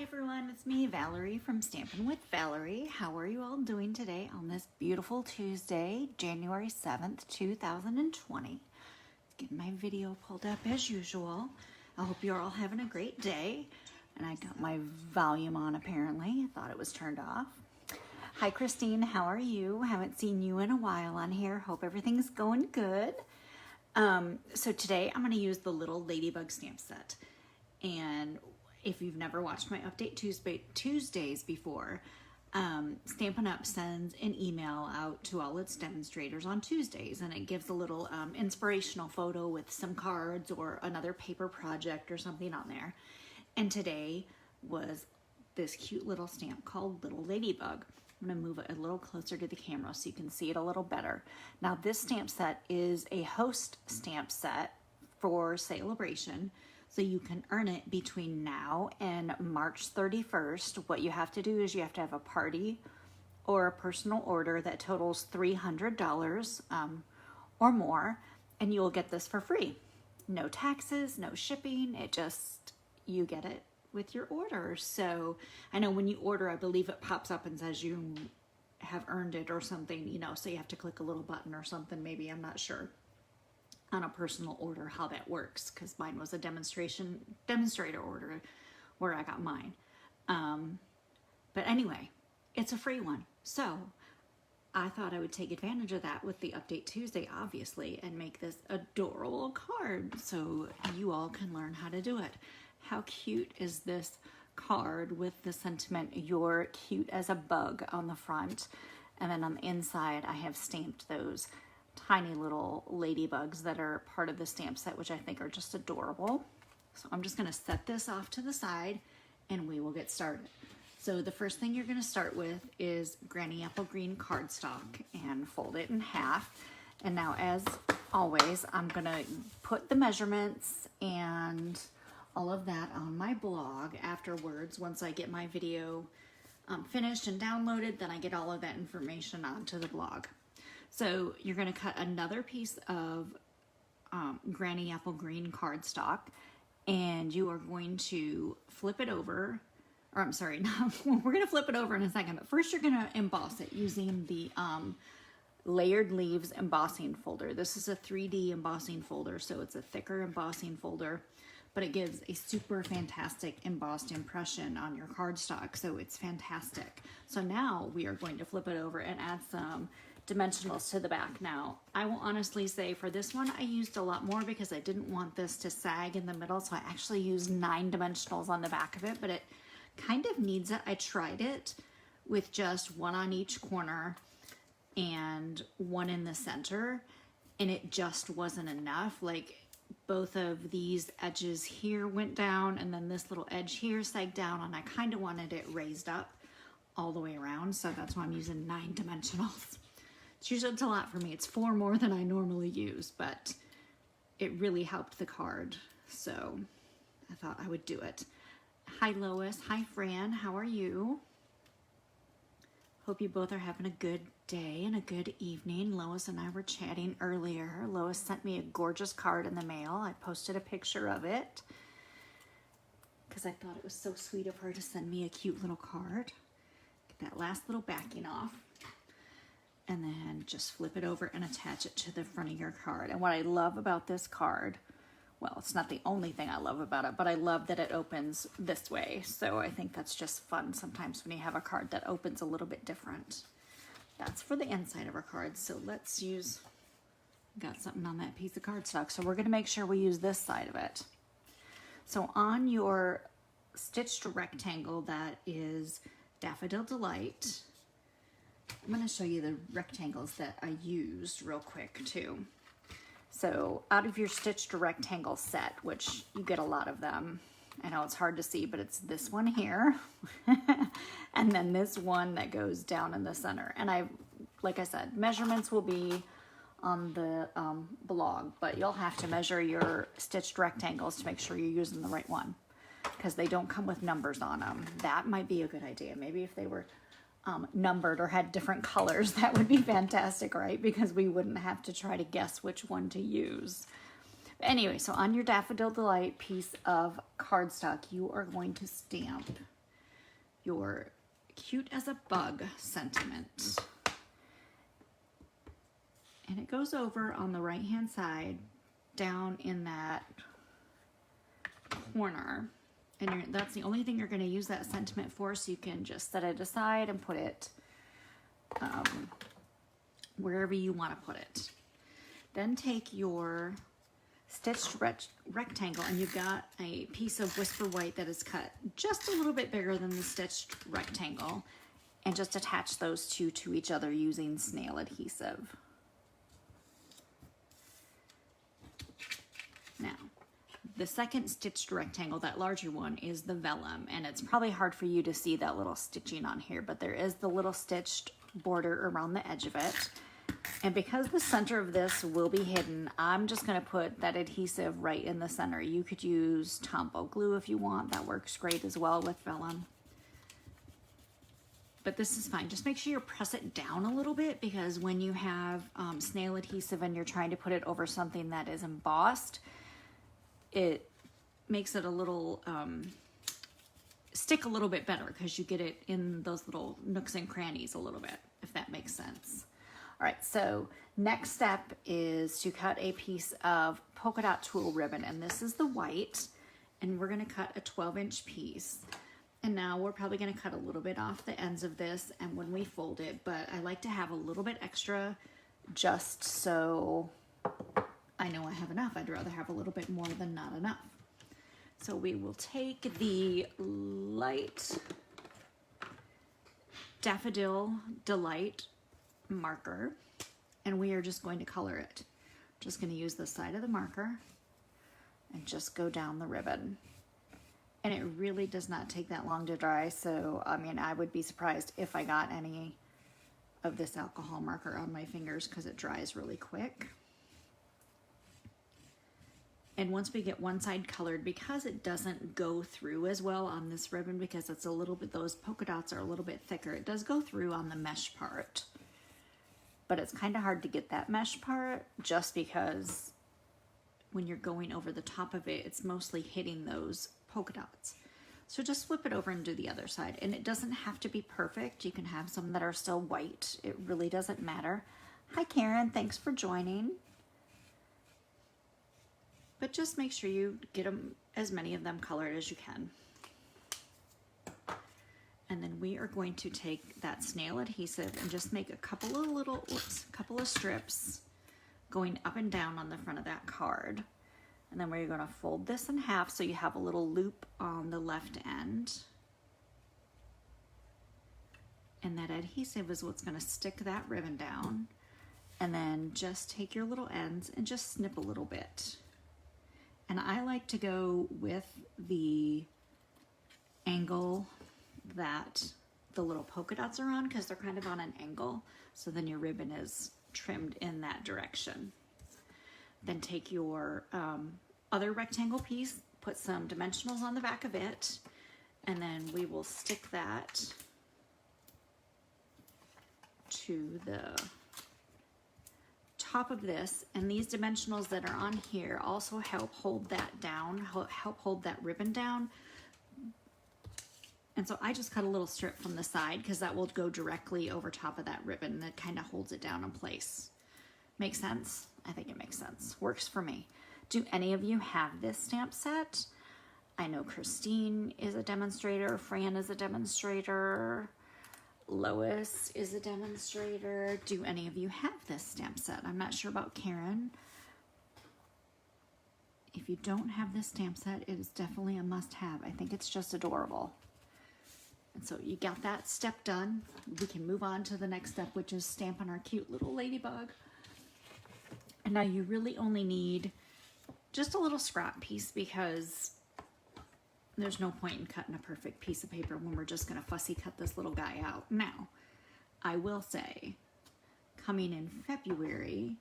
everyone, it's me, Valerie from Stampin' with Valerie. How are you all doing today on this beautiful Tuesday, January 7th, 2020? Getting my video pulled up as usual. I hope you're all having a great day. And I got my volume on apparently. I thought it was turned off. Hi Christine, how are you? Haven't seen you in a while on here. Hope everything's going good. So today I'm going to use the little ladybug stamp set. And if you've never watched my Update Tuesdays before, Stampin' Up! Sends an email out to all its demonstrators on Tuesdays, and it gives a little inspirational photo with some cards or another paper project or something on there. And today was this cute little stamp called Little Ladybug. I'm going to move it a little closer to the camera so you can see it a little better. Now this stamp set is a host stamp set for Celebration. So you can earn it between now and March 31st. What you have to do is you have to have a party or a personal order that totals $300 or more, and you'll get this for free. No taxes, no shipping, you get it with your order. So I know when you order, I believe it pops up and says you have earned it or something, so you have to click a little button or something, maybe, I'm not sure on a personal order how that works, because mine was a demonstrator order where I got mine. But anyway, it's a free one. So I thought I would take advantage of that with the Update Tuesday, obviously, and make this adorable card so you all can learn how to do it. How cute is this card with the sentiment, "You're cute as a bug" on the front. And then on the inside, I have stamped those tiny little ladybugs that are part of the stamp set, which I think are just adorable. So I'm just going to set this off to the side and we will get started. So the first thing you're going to start with is Granny Apple Green cardstock and fold it in half. And now, as always, I'm going to put the measurements and all of that on my blog afterwards. Once I get my video finished and downloaded, then I get all of that information onto the blog. So you're going to cut another piece of Granny Apple Green cardstock, and you are going to flip it over, or I'm sorry, we're going to flip it over in a second, but first you're going to emboss it using the Layered Leaves embossing folder. This is a 3D embossing folder, so it's a thicker embossing folder, but it gives a super fantastic embossed impression on your cardstock, so it's fantastic. So now we are going to flip it over and add some dimensionals to the back. Now, I will honestly say for this one, I used a lot more because I didn't want this to sag in the middle, so I actually used 9 dimensionals on the back of it, but it kind of needs it. I tried it with just 1 on each corner and 1 in the center, and it just wasn't enough. Like, both of these edges here went down, and then this little edge here sagged down, and I kind of wanted it raised up all the way around, so that's why I'm using 9 dimensionals. It's a lot for me. It's 4 more than I normally use, but it really helped the card, so I thought I would do it. Hi Lois, hi Fran, how are you? Hope you both are having a good day and a good evening. Lois and I were chatting earlier. Lois sent me a gorgeous card in the mail. I posted a picture of it because I thought it was so sweet of her to send me a cute little card. Get that last little backing off. And then just flip it over and attach it to the front of your card. And what I love about this card, well, it's not the only thing I love about it, but I love that it opens this way. So I think that's just fun sometimes when you have a card that opens a little bit different. That's for the inside of our card. So let's use, got something on that piece of cardstock. So we're gonna make sure we use this side of it. So on your stitched rectangle that is Daffodil Delight, I'm going to show you the rectangles that I used real quick too. So out of your stitched rectangle set, which you get a lot of them, I know it's hard to see, but it's this one here, and then this one that goes down in the center. And like I said, measurements will be on the blog, but you'll have to measure your stitched rectangles to make sure you're using the right one, because they don't come with numbers on them. That might be a good idea. Maybe if they were numbered or had different colors, that would be fantastic, right? Because we wouldn't have to try to guess which one to use. But anyway, so on your Daffodil Delight piece of cardstock, you are going to stamp your cute as a bug sentiment. And it goes over on the right hand side down in that corner. And that's the only thing you're going to use that sentiment for, so you can just set it aside and put it wherever you want to put it. Then take your stitched rectangle, and you've got a piece of Whisper White that is cut just a little bit bigger than the stitched rectangle, and just attach those two to each other using snail adhesive. Now, the second stitched rectangle, that larger one, is the vellum, and it's probably hard for you to see that little stitching on here, but there is the little stitched border around the edge of it. And because the center of this will be hidden, I'm just going to put that adhesive right in the center. You could use Tombow glue if you want. That works great as well with vellum. But this is fine. Just make sure you press it down a little bit, because when you have snail adhesive and you're trying to put it over something that is embossed, it makes it a little stick a little bit better, because you get it in those little nooks and crannies a little bit, if that makes sense. All right, so next step is to cut a piece of polka dot tulle ribbon, and this is the white, and we're gonna cut a 12-inch piece. And now we're probably gonna cut a little bit off the ends of this and when we fold it, but I like to have a little bit extra just so I know I have enough. I'd rather have a little bit more than not enough. So we will take the light Daffodil Delight marker, and we are just going to color it. Just going to use the side of the marker and just go down the ribbon. And it really does not take that long to dry, so I mean, I would be surprised if I got any of this alcohol marker on my fingers, because it dries really quick. And once we get one side colored, because it doesn't go through as well on this ribbon, because it's a little bit, those polka dots are a little bit thicker, it does go through on the mesh part. But it's kind of hard to get that mesh part, just because when you're going over the top of it, it's mostly hitting those polka dots. So just flip it over and do the other side. And it doesn't have to be perfect. You can have some that are still white. It really doesn't matter. Hi Karen, thanks for joining. But just make sure you get them, as many of them colored as you can. And then we are going to take that snail adhesive and just make a couple of little, couple of strips going up and down on the front of that card. And then we're going to fold this in half so you have a little loop on the left end. And that adhesive is what's going to stick that ribbon down. And then just take your little ends and just snip a little bit. And I like to go with the angle that the little polka dots are on, because they're kind of on an angle. So then your ribbon is trimmed in that direction. Then take your other rectangle piece, put some dimensionals on the back of it, and then we will stick that to the top of this. And these dimensionals that are on here also help hold that down, help hold that ribbon down. And so I just cut a little strip from the side, because that will go directly over top of that ribbon. That kind of holds it down in place. Make sense? I think it makes sense. Works for me. Do any of you have this stamp set? I know Christine is a demonstrator. Fran is a demonstrator. Lois is a demonstrator. Do any of you have this stamp set? I'm not sure about Karen. If you don't have this stamp set, it is definitely a must-have. I think it's just adorable. And so you got that step done. We can move on to the next step, which is stamping our cute little ladybug. And now you really only need just a little scrap piece, because there's no point in cutting a perfect piece of paper when we're just going to fussy cut this little guy out. Now, I will say, coming in February,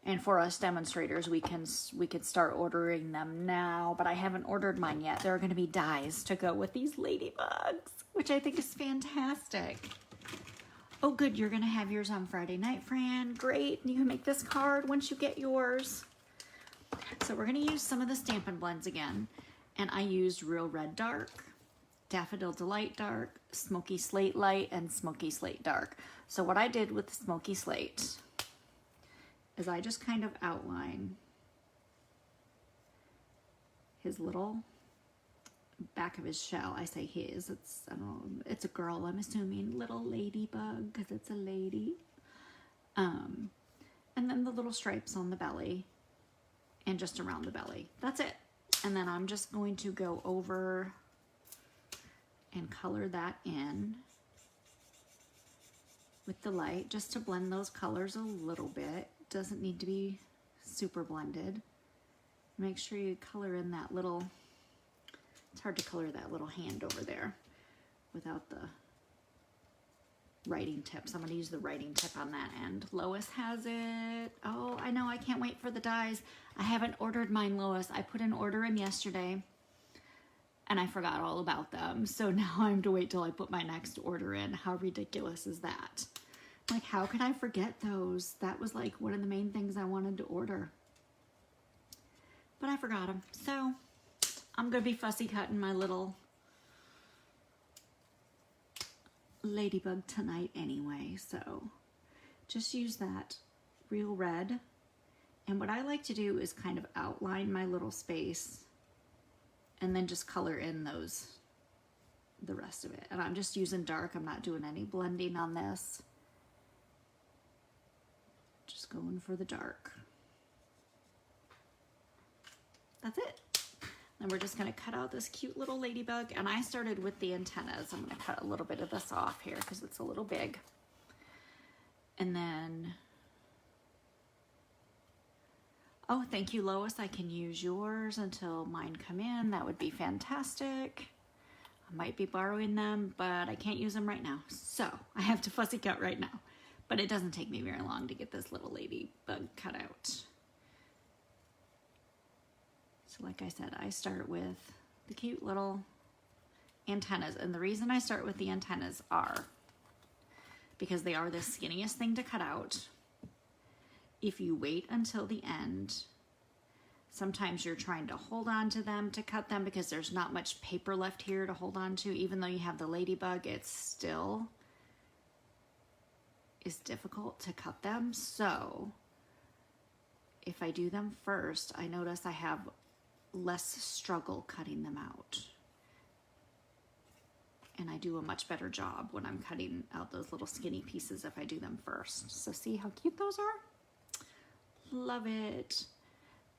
and for us demonstrators, we can start ordering them now, but I haven't ordered mine yet. There are going to be dies to go with these ladybugs, which I think is fantastic. Oh, good, you're going to have yours on Friday night, Fran. Great, you can make this card once you get yours. So we're going to use some of the Stampin' Blends again, and I used Real Red Dark, Daffodil Delight Dark, Smoky Slate Light, and Smoky Slate Dark. So what I did with the Smoky Slate is I just kind of outline his little back of his shell. I say his, it's, I don't know, it's a girl, I'm assuming, little ladybug, because it's a lady. And then the little stripes on the belly and just around the belly. That's it. And then I'm just going to go over and color that in with the light just to blend those colors a little bit. Doesn't need to be super blended. Make sure you color in that little, it's hard to color that little hand over there without the writing tips. I'm going to use the writing tip on that end. Lois has it. Oh, I know. I can't wait for the dies. I haven't ordered mine, Lois. I put an order in yesterday and I forgot all about them. So now I have to wait till I put my next order in. How ridiculous is that? Like, how could I forget those? That was like one of the main things I wanted to order. But I forgot them. So I'm going to be fussy cutting my little ladybug tonight anyway. So just use that real red. And what I like to do is kind of outline my little space and then just color in those, the rest of it. And I'm just using dark. I'm not doing any blending on this. Just going for the dark. That's it. Then we're just going to cut out this cute little ladybug. And I started with the antennas. I'm going to cut a little bit of this off here because it's a little big. And then, oh, thank you, Lois. I can use yours until mine come in. That would be fantastic. I might be borrowing them, but I can't use them right now. So I have to fussy cut right now. But it doesn't take me very long to get this little ladybug cut out. So like I said, I start with the cute little antennas. And the reason I start with the antennas are because they are the skinniest thing to cut out. If you wait until the end, sometimes you're trying to hold on to them to cut them because there's not much paper left here to hold on to. Even though you have the ladybug, it still is difficult to cut them. So if I do them first, I notice I have less struggle cutting them out. And I do a much better job when I'm cutting out those little skinny pieces if I do them first. So see how cute those are? Love it.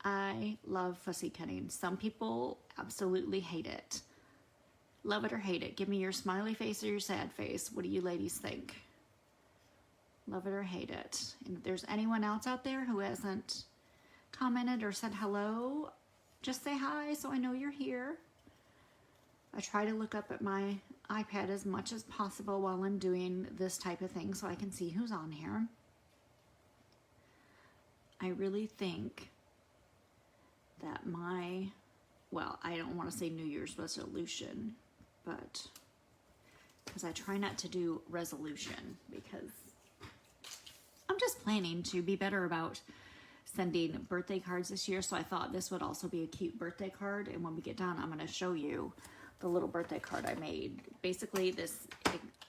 I love fussy cutting. Some people absolutely hate it. Love it or hate it. Give me your smiley face or your sad face. What do you ladies think? Love it or hate it. And if there's anyone else out there who hasn't commented or said hello, just say hi so I know you're here. I try to look up at my iPad as much as possible while I'm doing this type of thing so I can see who's on here. I really think that my, well, I don't want to say New Year's resolution, but because I try not to do resolution because I'm just planning to be better about sending birthday cards this year. So I thought this would also be a cute birthday card. And when we get done, I'm going to show you the little birthday card I made. Basically this,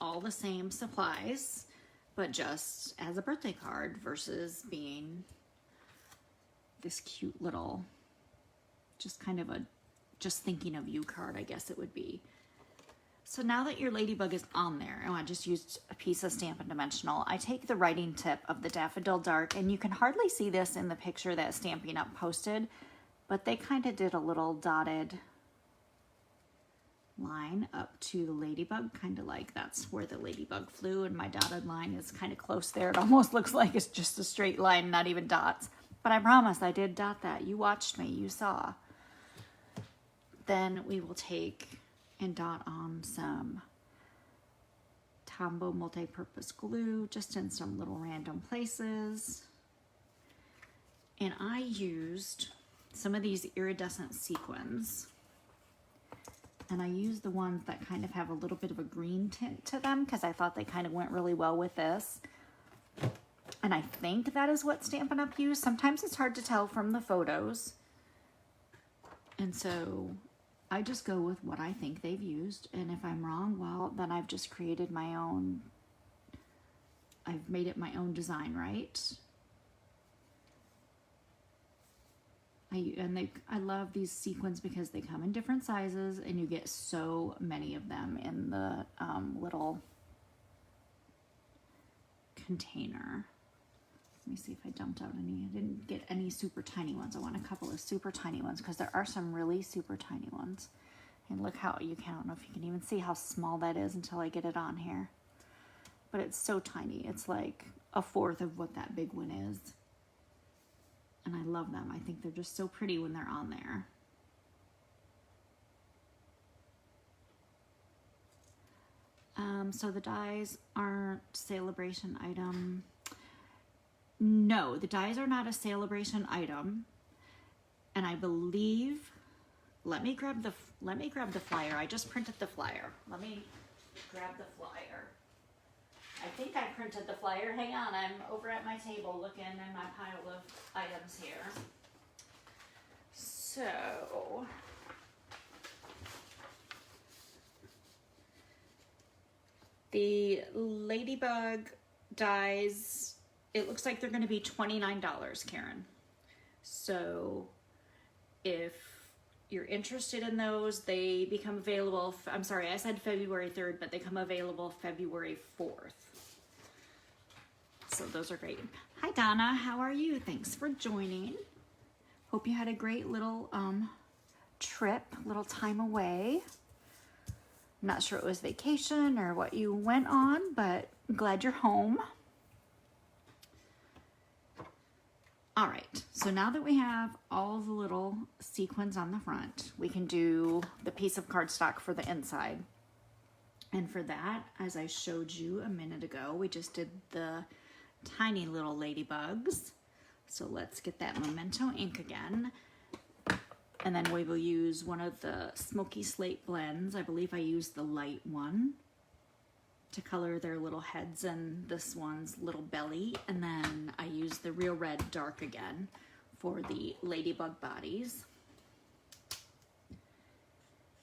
all the same supplies, but just as a birthday card versus being this cute little, just kind of a, just thinking of you card, I guess it would be. So now that your ladybug is on there, and I just used a piece of Stampin' Dimensional, I take the writing tip of the Daffodil Dark, and you can hardly see this in the picture that Stampin' Up! Posted, but they kind of did a little dotted line up to the ladybug, kind of like that's where the ladybug flew, and my dotted line is kind of close there. It almost looks like it's just a straight line, not even dots. But I promise I did dot that. You watched me, you saw. Then we will take and dot on some Tombow multi-purpose glue just in some little random places. And I used some of these iridescent sequins. And I used the ones that kind of have a little bit of a green tint to them because I thought they kind of went really well with this. And I think that is what Stampin' Up! Used. Sometimes it's hard to tell from the photos. And so I just go with what I think they've used, and if I'm wrong, well, then I've just created my own, I've made it my own design, right? I love these sequins because they come in different sizes, and you get so many of them in the little container. Let me see if I dumped out any. I didn't get any super tiny ones. I want a couple of super tiny ones because there are some really super tiny ones. And look how you can, I don't know if you can even see how small that is until I get it on here. But it's so tiny. It's like a fourth of what that big one is. And I love them. I think they're just so pretty when they're on there. So the dies aren't celebration item. No, the dies are not a celebration item, and I believe. Let me grab the flyer. I just printed the flyer. Let me grab the flyer. I think I printed the flyer. Hang on, I'm over at my table looking in my pile of items here. So. The ladybug dies, it looks like they're going to be $29, Karen. So if you're interested in those, they become available, I'm sorry, I said February 3rd, but they come available February 4th. So those are great. Hi Donna, how are you? Thanks for joining. Hope you had a great little trip, little time away. I'm not sure it was vacation or what you went on, but I'm glad you're home. All right, so now that we have all the little sequins on the front, we can do the piece of cardstock for the inside. And for that, as I showed you a minute ago, we just did the tiny little ladybugs. So let's get that Memento ink again. And then we will use one of the smoky slate blends. I believe I used the light one to color their little heads and this one's little belly. And then I used the Real Red Dark again for the ladybug bodies.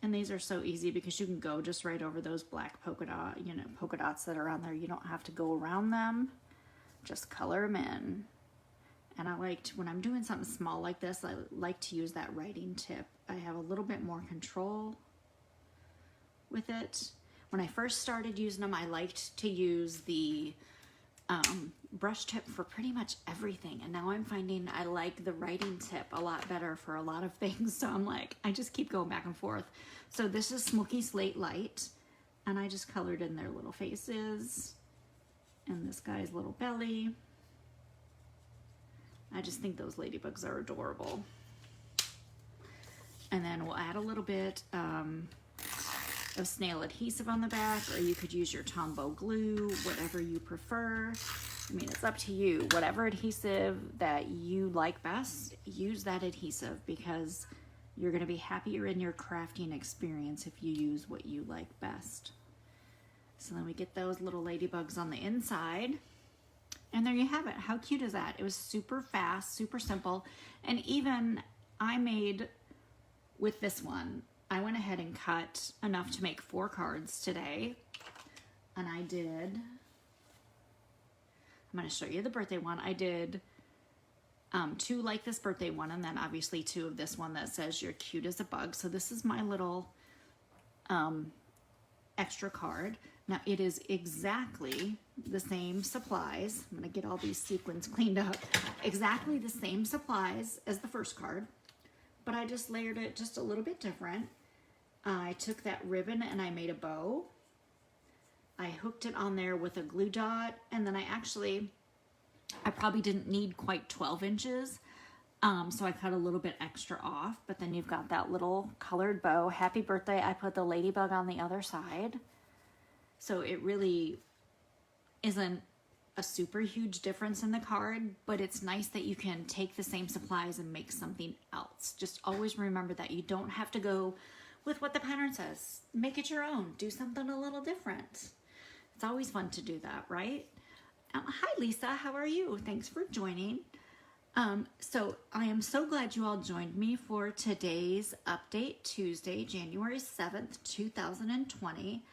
And these are so easy because you can go just right over those black polka dots that are on there. You don't have to go around them. Just color them in. And I liked, when I'm doing something small like this, I like to use that writing tip. I have a little bit more control with it. When I first started using them, I liked to use the brush tip for pretty much everything. And now I'm finding I like the writing tip a lot better for a lot of things. So I'm like, I just keep going back and forth. So this is Smoky Slate Light. And I just colored in their little faces. And this guy's little belly. I just think those ladybugs are adorable. And then we'll add a little bit of snail adhesive on the back, or you could use your Tombow glue, whatever you prefer. I mean, it's up to you. Whatever adhesive that you like best, use that adhesive because you're going to be happier in your crafting experience if you use what you like best. So then we get those little ladybugs on the inside. And there you have it. How cute is that? It was super fast, super simple. And even I made, with this one, I went ahead and cut enough to make 4 cards today. And I did, I'm going to show you the birthday one. I did 2 like this birthday one, and then obviously 2 of this one that says you're cute as a bug. So this is my little extra card. Now it is exactly the same supplies. I'm going to get all these sequins cleaned up. Exactly the same supplies as the first card, but I just layered it just a little bit different. I took that ribbon and I made a bow. I hooked it on there with a glue dot, and then I probably didn't need quite 12 inches, so I cut a little bit extra off, but then you've got that little colored bow. Happy birthday. I put the ladybug on the other side. So it really isn't a super huge difference in the card, but it's nice that you can take the same supplies and make something else. Just always remember that you don't have to go with what the pattern says. Make it your own. Do something a little different. It's always fun to do that, right? Hi, Lisa. How are you? Thanks for joining. So I am so glad you all joined me for today's update, Tuesday, January 7th, 2020.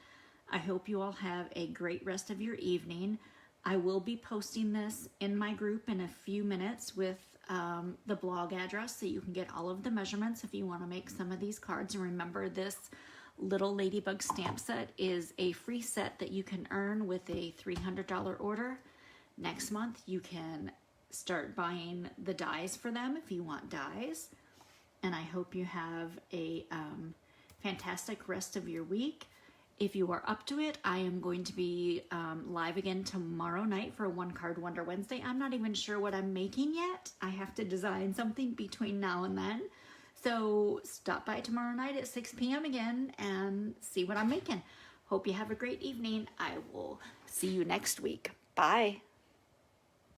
I hope you all have a great rest of your evening. I will be posting this in my group in a few minutes with the blog address so you can get all of the measurements if you want to make some of these cards. And remember, this little ladybug stamp set is a free set that you can earn with a $300 order. Next month you can start buying the dies for them if you want dies. And I hope you have a fantastic rest of your week. If you are up to it, I am going to be live again tomorrow night for One Card Wonder Wednesday. I'm not even sure what I'm making yet. I have to design something between now and then. So stop by tomorrow night at 6 p.m. again and see what I'm making. Hope you have a great evening. I will see you next week. Bye.